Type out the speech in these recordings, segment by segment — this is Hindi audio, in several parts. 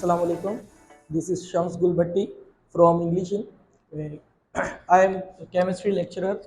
Assalamu alaikum. This is Shams Gulbhatti from English. I am a chemistry lecturer.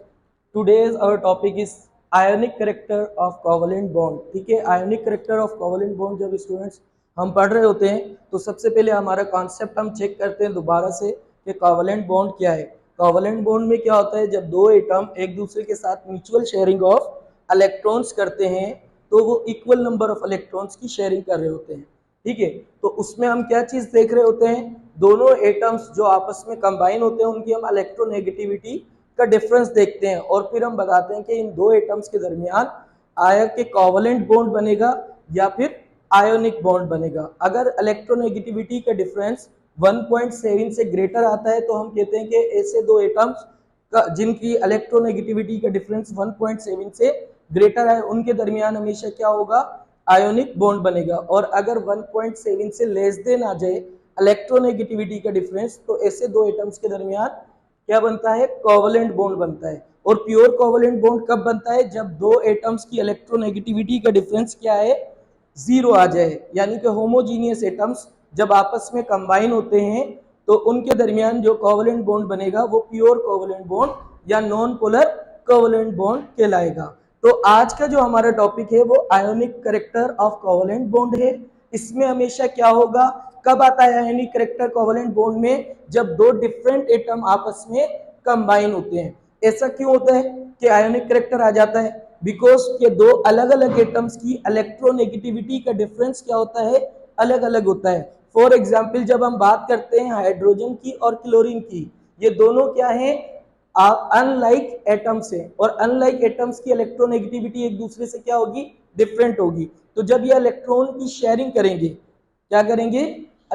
Today's our topic is ionic character of covalent bond. ठीक है, ionic character of covalent bond जब स्टूडेंट्स हम पढ़ रहे होते हैं तो सबसे पहले हमारा कॉन्सेप्ट हम चेक करते हैं दोबारा से कि कोवेलेंट बॉन्ड क्या है। कोवेलेंट बॉन्ड में क्या होता है, जब दो एटम एक दूसरे के साथ म्यूचुअल शेयरिंग ऑफ इलेक्ट्रॉन्स करते हैं तो वो इक्वल नंबर ऑफ इलेक्ट्रॉन्स की शेयरिंग कर रहे होते हैं। ठीक है, तो उसमें हम क्या चीज देख रहे होते हैं, दोनों एटम्स जो आपस में कंबाइन होते हैं उनकी हम इलेक्ट्रोनेगेटिविटी का डिफरेंस देखते हैं और फिर हम बताते हैं कि इन दो एटम्स के दरमियान आयन के कोवेलेंट बॉन्ड बनेगा या फिर आयोनिक बॉन्ड बनेगा। अगर इलेक्ट्रोनेगेटिविटी का डिफरेंस 1.7 से ग्रेटर आता है तो हम कहते हैं कि ऐसे दो एटम्स का जिनकी इलेक्ट्रोनेगेटिविटी का डिफरेंस 1.7 से ग्रेटर है उनके दरमियान हमेशा क्या होगा, आयोनिक बॉन्ड बनेगा। और अगर 1.7 से लेस देन आ जाए इलेक्ट्रोनेगेटिविटी का डिफरेंस तो ऐसे दो एटम्स के दरमियान क्या बनता है, कोवेलेंट बॉन्ड बनता है। और प्योर कोवेलेंट बॉन्ड कब बनता है, जब दो एटम्स की इलेक्ट्रोनेगेटिविटी का डिफरेंस क्या है, जीरो आ जाए। यानी कि होमोजीनियस एटम्स जब आपस में कंबाइन होते हैं तो उनके दरमियान जो कोवेलेंट बॉन्ड बनेगा वो प्योर कोवेलेंट बॉन्ड या नॉन पोलर कोवेलेंट बॉन्ड कहलाएगा। तो आज का जो हमारा टॉपिक है वो ionic character of covalent bond है। इसमें हमेशा क्या होगा, कब आता है आयोनिक कैरेक्टर कोवेलेंट बॉन्ड में, जब दो डिफरेंट एटम आपस में कंबाइन होते हैं। ऐसा क्यों होता है कि आयोनिक कैरेक्टर आ जाता है, बिकॉज के दो अलग अलग एटम्स की इलेक्ट्रोनेगेटिविटी का डिफरेंस क्या होता है, अलग अलग होता है। फॉर एग्जाम्पल जब हम बात करते हैं हाइड्रोजन की और क्लोरीन की, ये दोनों क्या है, अनलाइक एटम्स है और अनलाइक एटम्स की इलेक्ट्रोनेगेटिविटी एक दूसरे से क्या होगी, डिफरेंट होगी। तो जब ये इलेक्ट्रॉन की शेयरिंग करेंगे, क्या करेंगे,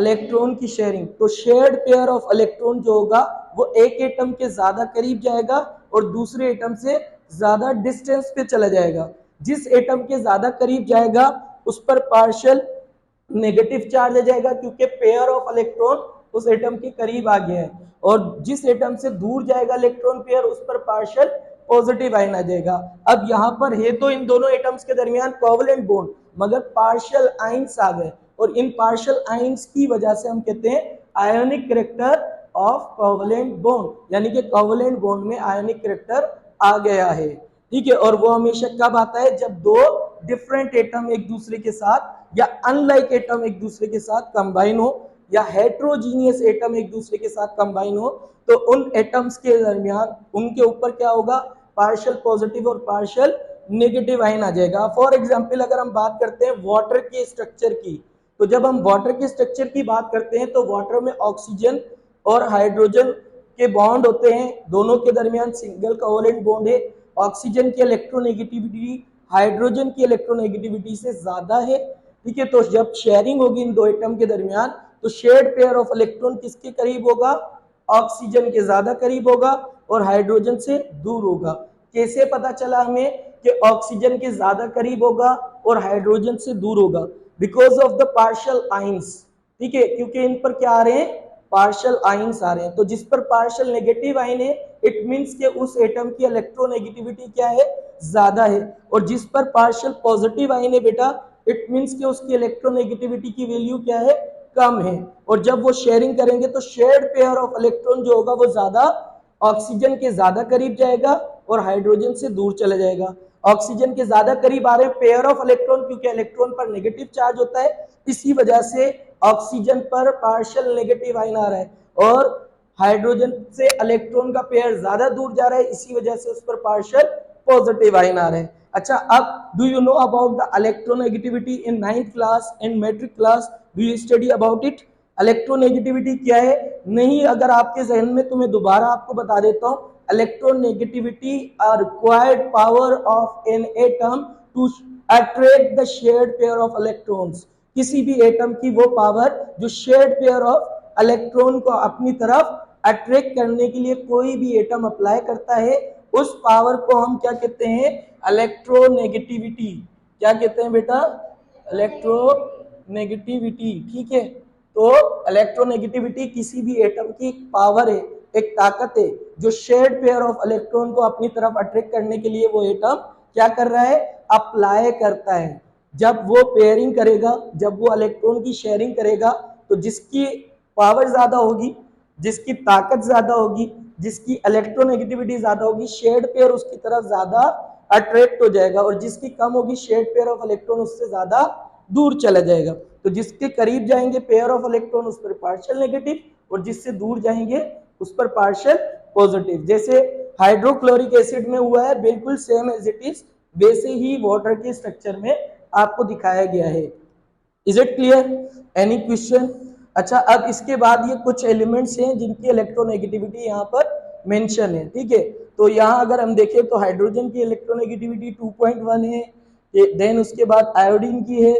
इलेक्ट्रॉन की शेयरिंग, तो शेयर्ड पेयर ऑफ इलेक्ट्रॉन जो होगा वो एक एटम के ज्यादा करीब जाएगा और दूसरे एटम से ज्यादा डिस्टेंस पे चला जाएगा। जिस एटम के ज्यादा करीब जाएगा उस पर पार्शियल नेगेटिव चार्ज आ जाएगा क्योंकि पेयर ऑफ इलेक्ट्रॉन उस एटम के करीब आ गया है, और जिस एटम से दूर जाएगा इलेक्ट्रॉन पेयर उस पर पार्शियल पॉजिटिव आयन आ जाएगा। अब यहाँ पर है तो इन दोनों एटम्स के दरमियान कोवेलेंट बॉन्ड, मगर पार्शियल आयंस आ गए और इन पार्शियल आयंस की वजह से हम कहते हैं ionic character of covalent bond, यानी कि कोवेलेंट बॉन्ड में आयोनिक कैरेक्टर आ गया है। ठीक है, और वो हमेशा कब आता है, जब दो डिफरेंट एटम एक दूसरे के साथ या अनलाइक एटम एक दूसरे के साथ कंबाइन हो या हेट्रोजीनियस एटम एक दूसरे के साथ कंबाइन हो, तो उन एटम्स के दरमियान उनके ऊपर क्या होगा, पार्शियल पॉजिटिव और पार्शियल नेगेटिव आयन आ जाएगा। फॉर एग्जांपल अगर हम बात करते हैं वाटर के स्ट्रक्चर की, तो जब हम वाटर के स्ट्रक्चर की बात करते हैं तो वाटर में ऑक्सीजन और हाइड्रोजन के बॉन्ड होते हैं, दोनों के दरमियान सिंगल कोवेलेंट बॉन्ड है। ऑक्सीजन की इलेक्ट्रोनेगेटिविटी हाइड्रोजन की इलेक्ट्रोनेगेटिविटी से ज्यादा है। ठीक है, तो जब शेयरिंग होगी इन दो एटम के दरमियान तो शेयर्ड पेयर ऑफ इलेक्ट्रॉन किसके करीब होगा, ऑक्सीजन के ज्यादा करीब होगा और हाइड्रोजन से दूर होगा। कैसे पता चला हमें कि ऑक्सीजन के ज्यादा करीब होगा और हाइड्रोजन से दूर होगा, because of the partial ions. ठीक है, क्योंकि इन पर क्या आ रहे हैं, पार्शियल आयंस आ रहे हैं। तो जिस पर पार्शियल नेगेटिव आयन है इट मींस कि उस एटम की इलेक्ट्रोनेगेटिविटी क्या है, ज्यादा है, और जिस पर पार्शियल पॉजिटिव आयन है बेटा इट मींस कि उसकी इलेक्ट्रोनेगेटिविटी की वैल्यू क्या है, कम है। और जब वो शेयरिंग करेंगे तो शेयर्ड पेयर ऑफ इलेक्ट्रॉन जो होगा वो ज्यादा ऑक्सीजन के ज्यादा करीब जाएगा और हाइड्रोजन से दूर चला जाएगा। ऑक्सीजन के ज्यादा करीब आ रहे हैं पेयर ऑफ इलेक्ट्रॉन क्योंकि इलेक्ट्रॉन पर नेगेटिव चार्ज होता है, इसी वजह से ऑक्सीजन पर पार्शियल नेगेटिव आयन आ रहा है, और हाइड्रोजन से इलेक्ट्रॉन का पेयर ज्यादा दूर जा रहा है, इसी वजह से उस पर पार्शियल पॉजिटिव आयन आ रहे हैं। अच्छा, अब do you know about the electronegativity in 9th class and matric class, do you study about it. Electronegativity क्या है, नहीं अगर आपके जहन में तो मैं दोबारा आपको बता देता हूं। Electronegativity are required power of an atom to attract the shared pair of electrons. किसी भी एटम की वो पावर जो शेयर्ड पेयर ऑफ इलेक्ट्रॉन को अपनी तरफ अट्रैक्ट करने के लिए कोई भी एटम अप्लाई करता है, उस पावर को हम क्या कहते हैं, इलेक्ट्रोनेगेटिविटी। क्या कहते हैं बेटा, इलेक्ट्रोनेगेटिविटी। ठीक है, तो इलेक्ट्रोनेगेटिविटी किसी भी एटम की एक पावर है, एक ताकत है जो शेयर्ड पेयर ऑफ इलेक्ट्रॉन को अपनी तरफ अट्रैक्ट करने के लिए वो एटम क्या कर रहा है, अप्लाई करता है। जब वो पेयरिंग करेगा, जब वो इलेक्ट्रॉन की शेयरिंग करेगा तो जिसकी पावर ज्यादा होगी, जिसकी ताकत ज्यादा होगी, जिसकी इलेक्ट्रोनेगेटिविटी ज्यादा होगी, शेड पेयर उसकी तरफ ज्यादा अट्रैक्ट हो जाएगा, और जिसकी कम होगी शेड पेयर ऑफ इलेक्ट्रॉन उससे ज्यादा दूर चला जाएगा। तो जिसके करीब जाएंगे पेयर ऑफ इलेक्ट्रॉन उस पर पार्शियल नेगेटिव, और जिससे दूर जाएंगे उस पर पार्शियल पॉजिटिव। जैसे हाइड्रोक्लोरिक एसिड में हुआ है, बिल्कुल सेम एज इट इज वैसे ही वाटर के स्ट्रक्चर में आपको दिखाया गया है। Is it clear? Any question? अच्छा, अब इसके बाद ये कुछ एलिमेंट्स हैं जिनकी इलेक्ट्रोनेगेटिविटी यहाँ पर मेंशन है, ठीक है। तो यहाँ अगर हम देखें तो हाइड्रोजन की इलेक्ट्रोनेगेटिविटी 2.1 है, देन उसके बाद आयोडीन की है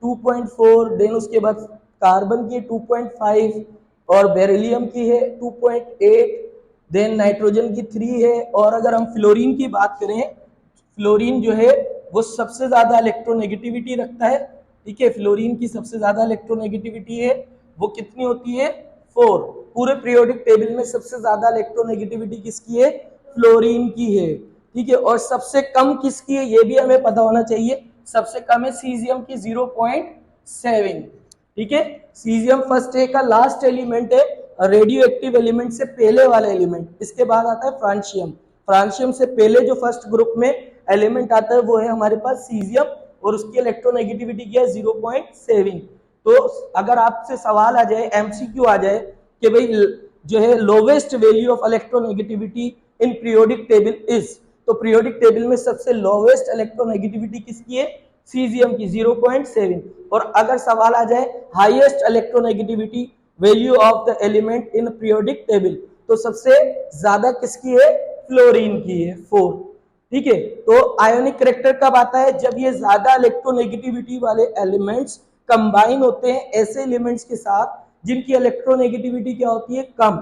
2.4, देन उसके बाद कार्बन की 2.5, और बेरिलियम की है 2.8, देन नाइट्रोजन की 3 है। और अगर हम फ्लोरीन की बात करें, फ्लोरीन जो है वो सबसे ज्यादा इलेक्ट्रोनेगेटिविटी रखता है, ठीक है। फ्लोरीन की सबसे ज्यादा इलेक्ट्रोनेगेटिविटी है, वो कितनी होती है? 4। पूरे पीरियोडिक टेबल में सबसे ज्यादा इलेक्ट्रोनेगेटिविटी किसकी है? फ्लोरीन की है, ठीक है। और सबसे कम किसकी है ये भी हमें पता होना चाहिए। सबसे कम है सीजियम की 0.7, ठीक है। सीजियम फर्स्ट है का लास्ट एलिमेंट है, रेडियो एक्टिव एलिमेंट से पहले वाला एलिमेंट। इसके बाद आता है फ्रांशियम। फ्रांशियम से पहले जो फर्स्ट ग्रुप में एलिमेंट आता है वो है हमारे पास सीजियम, और उसकी इलेक्ट्रोनेगेटिविटी क्या है? 0.7। तो अगर आपसे सवाल आ जाए, एमसीक्यू आ जाए कि भाई जो है lowest value of electronegativity in periodic table is, तो पीरियोडिक टेबल में सबसे लोवेस्ट इलेक्ट्रोनेगेटिविटी किसकी है? सीजियम की 0.7। और अगर सवाल आ जाए highest electronegativity value of the element in periodic table, तो सबसे ज्यादा किसकी है? फ्लोरीन की है 4, ठीक है। तो आयोनिक करेक्टर कब आता है? जब ये ज्यादा इलेक्ट्रोनेगेटिविटी वाले एलिमेंट्स कंबाइन होते हैं ऐसे एलिमेंट्स के साथ जिनकी इलेक्ट्रोनेगेटिविटी क्या होती है? कम।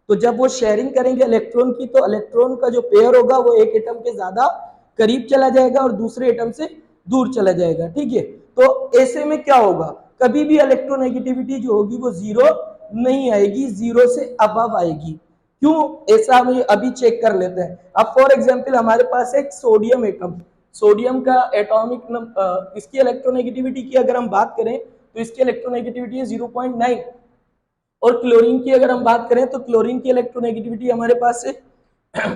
तो जब वो शेयरिंग करेंगे इलेक्ट्रॉन की, तो इलेक्ट्रॉन का जो पेयर होगा वो एक एटम के ज्यादा करीब चला जाएगा और दूसरे एटम से दूर चला जाएगा, ठीक है। तो ऐसे में क्या होगा? कभी भी इलेक्ट्रोनेगेटिविटी जो होगी वो जीरो नहीं आएगी, जीरो से अबव आएगी। क्यों ऐसा हम अभी चेक कर लेते हैं। अब फॉर एग्जांपल हमारे पास एक सोडियम एटम, सोडियम का एटॉमिक इसकी इलेक्ट्रोनेगेटिविटी की अगर हम बात करें तो इसकी इलेक्ट्रोनेगेटिविटी है 0.9, और क्लोरीन की अगर हम बात करें तो क्लोरीन की इलेक्ट्रोनेगेटिविटी हमारे पास है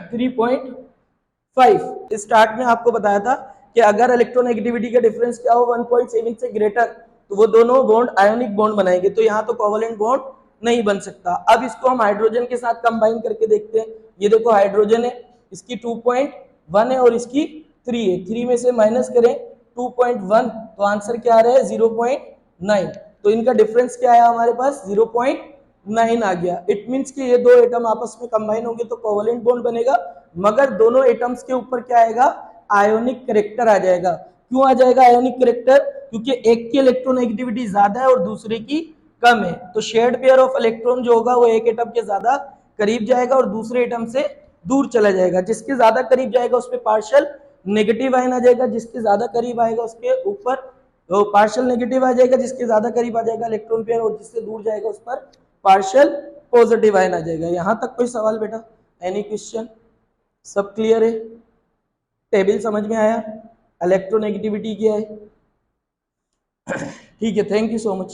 3.5। स्टार्ट में आपको बताया था कि अगर इलेक्ट्रोनेगेटिविटी का डिफरेंस क्या हो 1.7 से ग्रेटर, तो वो दोनों बॉन्ड आयोनिक बॉन्ड बनाएंगे, तो यहाँ तो कोवेलेंट बॉन्ड नहीं बन सकता। अब इसको हम हाइड्रोजन के साथ कंबाइन करके देखते हैं। ये देखो हाइड्रोजन है, इसकी 2.1 है और इसकी 3 है, 3 में से माइनस करें 2.1 तो आंसर क्या आ रहा है? 0.9। तो इनका डिफरेंस क्या है हमारे पास? 0.9 आ गया। इट मींस कि ये दो एटम आपस में कंबाइन होंगे तो कोवेलेंट बॉन्ड बनेगा, मगर दोनों एटम्स के ऊपर क्या आएगा? आयोनिक करेक्टर आ जाएगा। क्यों आ जाएगा आयोनिक करेक्टर? क्योंकि एक की इलेक्ट्रोनेगेटिविटी ज्यादा है और दूसरे की कम है, तो शेयर्ड पेयर ऑफ इलेक्ट्रॉन जो होगा वो एक एटम के ज्यादा करीब जाएगा और दूसरे एटम से दूर चला जाएगा। जिसके ज्यादा करीब जाएगा उस पर पार्शियल नेगेटिव आयन आ जाएगा, जिसके ज्यादा करीब आएगा उसके ऊपर तो पार्शियल नेगेटिव आ जाएगा, जिसके ज्यादा करीब आ जाएगा इलेक्ट्रॉन पेयर, और जिससे दूर जाएगा उस पर पार्शियल पॉजिटिव आयन आ जाएगा। यहां तक कोई सवाल बेटा? Any question? सब क्लियर है? टेबल समझ में आया? इलेक्ट्रोनेगेटिविटी क्या है? ठीक है, थैंक यू सो मच।